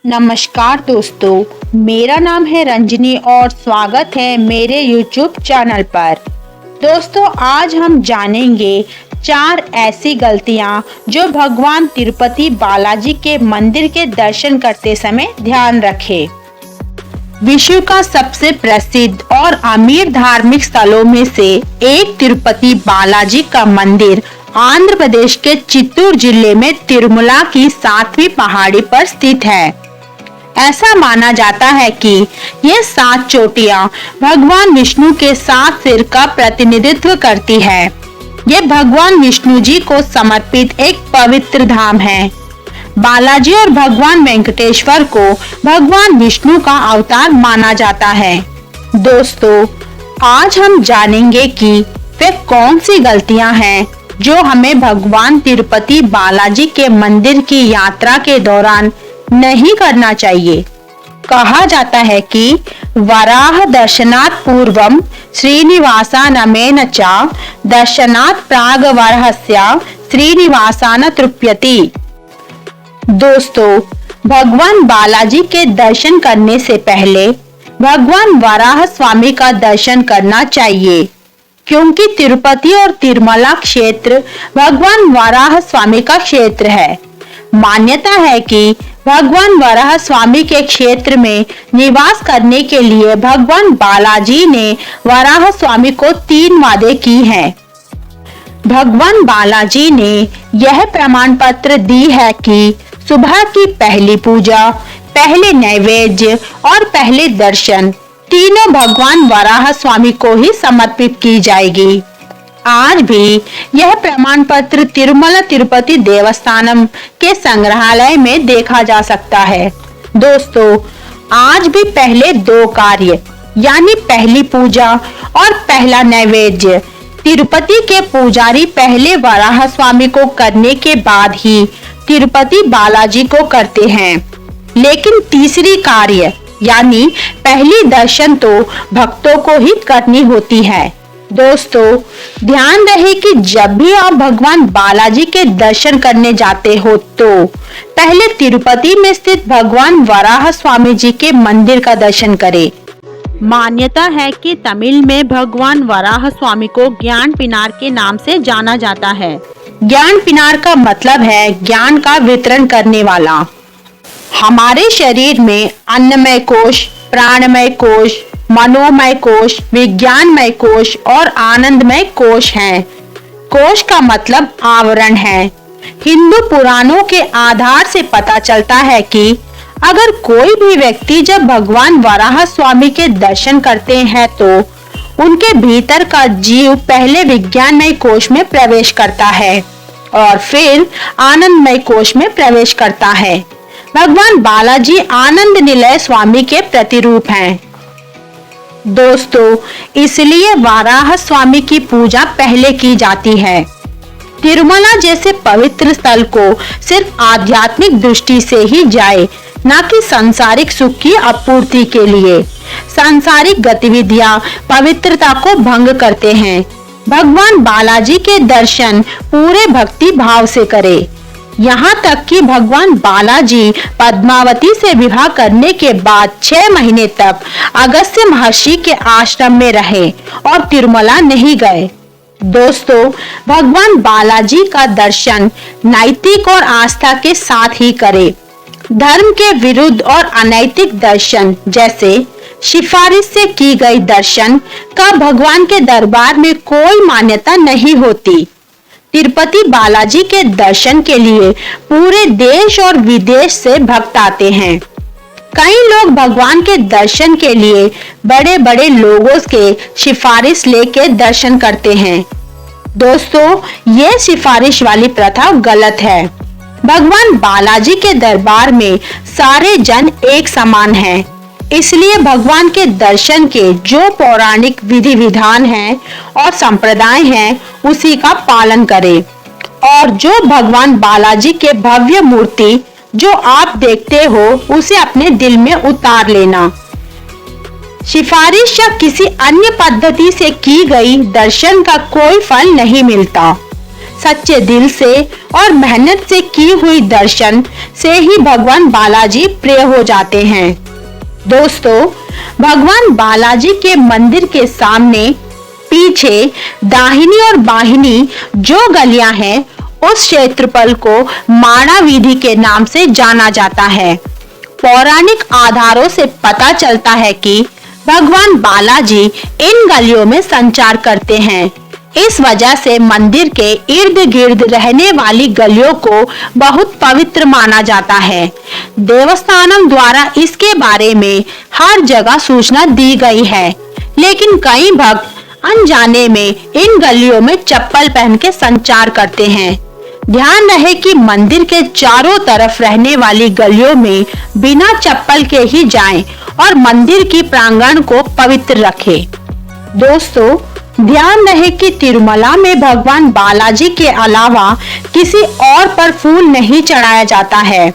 नमस्कार दोस्तों, मेरा नाम है रंजनी और स्वागत है मेरे YouTube चैनल पर। दोस्तों, आज हम जानेंगे 4 ऐसी गलतियां जो भगवान तिरुपति बालाजी के मंदिर के दर्शन करते समय ध्यान रखें। विश्व का सबसे प्रसिद्ध और अमीर धार्मिक स्थलों में से एक तिरुपति बालाजी का मंदिर आंध्र प्रदेश के चित्तूर जिले में तिरुमला की 7वीं पहाड़ी पर स्थित है। ऐसा माना जाता है कि ये 7 चोटियां भगवान विष्णु के 7 सिर का प्रतिनिधित्व करती है। ये भगवान विष्णु जी को समर्पित एक पवित्र धाम है। बालाजी और भगवान वेंकटेश्वर को भगवान विष्णु का अवतार माना जाता है। दोस्तों, आज हम जानेंगे कि वे कौन सी गलतियां हैं जो हमें भगवान तिरुपति बालाजी के मंदिर की यात्रा के दौरान नहीं करना चाहिए। कहा जाता है कि वराह दर्शनात् पूर्वम श्रीनिवासानमेन च दर्शनात् प्रागवराहस्य श्रीनिवासान तृप्यति। दोस्तों, भगवान बालाजी के दर्शन करने से पहले भगवान वराह स्वामी का दर्शन करना चाहिए, क्योंकि तिरुपति और तिरुमला क्षेत्र भगवान वराह स्वामी का क्षेत्र है। मान्यता है कि भगवान वराह स्वामी के क्षेत्र में निवास करने के लिए भगवान बालाजी ने वराह स्वामी को 3 वादे की हैं। भगवान बालाजी ने यह प्रमाण पत्र दी है कि सुबह की पहली पूजा, पहले नैवेद्य और पहले दर्शन तीनों भगवान वराह स्वामी को ही समर्पित की जाएगी। आज भी यह प्रमाण पत्र तिरुमला तिरुपति देवस्थानम के संग्रहालय में देखा जा सकता है। दोस्तों, आज भी पहले 2 कार्य यानी पहली पूजा और पहला नैवेद्य तिरुपति के पुजारी पहले वराह स्वामी को करने के बाद ही तिरुपति बालाजी को करते हैं, लेकिन तीसरी कार्य यानी पहली दर्शन तो भक्तों को ही करनी होती है। दोस्तों, ध्यान रहे कि जब भी आप भगवान बालाजी के दर्शन करने जाते हो तो पहले तिरुपति में स्थित भगवान वराह स्वामी जी के मंदिर का दर्शन करें। मान्यता है कि तमिल में भगवान वराह स्वामी को ज्ञान पिनार के नाम से जाना जाता है। ज्ञान पिनार का मतलब है ज्ञान का वितरण करने वाला। हमारे शरीर में अन्नमय कोश, प्राणमय कोश, मनोमय कोश, विज्ञानमय कोश और आनंदमय कोश हैं। कोश का मतलब आवरण है। हिंदू पुराणों के आधार से पता चलता है कि अगर कोई भी व्यक्ति जब भगवान वराह स्वामी के दर्शन करते हैं तो उनके भीतर का जीव पहले विज्ञानमय कोश में प्रवेश करता है और फिर आनंदमय कोश में प्रवेश करता है। भगवान बालाजी आनंद निलय स्वामी के प्रतिरूप हैं। दोस्तों, इसलिए वराह स्वामी की पूजा पहले की जाती है। तिरुमला जैसे पवित्र स्थल को सिर्फ आध्यात्मिक दृष्टि से ही जाए, न कि सांसारिक सुख की आपूर्ति के लिए। सांसारिक गतिविधियां पवित्रता को भंग करते हैं। भगवान बालाजी के दर्शन पूरे भक्ति भाव से करें। यहाँ तक कि भगवान बालाजी पद्मावती से विवाह करने के बाद 6 महीने तक अगस्त्य महर्षि के आश्रम में रहे और तिरुमला नहीं गए। दोस्तों, भगवान बालाजी का दर्शन नैतिक और आस्था के साथ ही करें। धर्म के विरुद्ध और अनैतिक दर्शन जैसे सिफारिश से की गई दर्शन का भगवान के दरबार में कोई मान्यता नहीं होती। तिरुपति बालाजी के दर्शन के लिए पूरे देश और विदेश से भक्त आते हैं। कई लोग भगवान के दर्शन के लिए बड़े बड़े लोगों के सिफारिश लेके दर्शन करते हैं। दोस्तों, ये सिफारिश वाली प्रथा गलत है। भगवान बालाजी के दरबार में सारे जन एक समान हैं। इसलिए भगवान के दर्शन के जो पौराणिक विधि विधान हैं और संप्रदाय हैं उसी का पालन करें और जो भगवान बालाजी के भव्य मूर्ति जो आप देखते हो उसे अपने दिल में उतार लेना। सिफारिश या किसी अन्य पद्धति से की गई दर्शन का कोई फल नहीं मिलता। सच्चे दिल से और मेहनत से की हुई दर्शन से ही भगवान बालाजी प्रिय हो जाते हैं। दोस्तों, भगवान बालाजी के मंदिर के सामने पीछे दाहिनी और बाहिनी जो गलियां हैं, उस क्षेत्रफल को माणा वीधि के नाम से जाना जाता है। पौराणिक आधारों से पता चलता है कि भगवान बालाजी इन गलियों में संचार करते हैं। इस वजह से मंदिर के इर्द गिर्द रहने वाली गलियों को बहुत पवित्र माना जाता है। देवस्थानम द्वारा इसके बारे में हर जगह सूचना दी गई है, लेकिन कई भक्त अनजाने में इन गलियों में चप्पल पहन के संचार करते हैं। ध्यान रहे कि मंदिर के चारों तरफ रहने वाली गलियों में बिना चप्पल के ही जाएं और मंदिर की प्रांगण को पवित्र रखें। दोस्तों, ध्यान रहे कि तिरुमला में भगवान बालाजी के अलावा किसी और पर फूल नहीं चढ़ाया जाता है।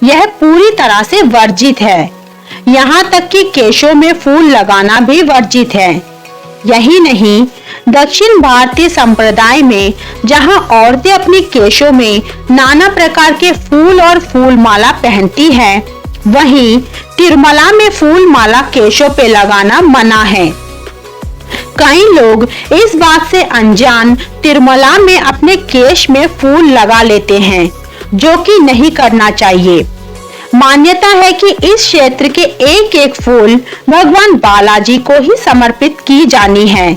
यह पूरी तरह से वर्जित है। यहाँ तक कि केशों में फूल लगाना भी वर्जित है। यही नहीं, दक्षिण भारतीय संप्रदाय में जहां औरतें अपने केशों में नाना प्रकार के फूल और फूल माला पहनती हैं, वहीं तिरुमला में फूल माला केशों पे लगाना मना है। कई लोग इस बात से अनजान तिरुमला में अपने केश में फूल लगा लेते हैं, जो कि नहीं करना चाहिए। मान्यता है कि इस क्षेत्र के एक एक फूल भगवान बालाजी को ही समर्पित की जानी है।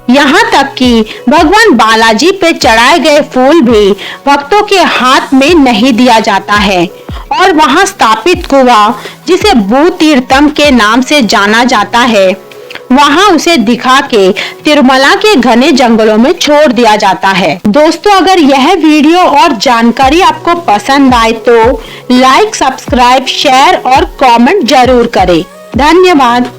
यहाँ तक कि भगवान बालाजी पे चढ़ाए गए फूल भी भक्तों के हाथ में नहीं दिया जाता है और वहाँ स्थापित कुआं, जिसे भूतीर्थम के नाम से जाना जाता है, वहाँ उसे दिखा के तिरुमला के घने जंगलों में छोड़ दिया जाता है। दोस्तों, अगर यह वीडियो और जानकारी आपको पसंद आए तो लाइक, सब्सक्राइब, शेयर और कमेंट जरूर करें। धन्यवाद।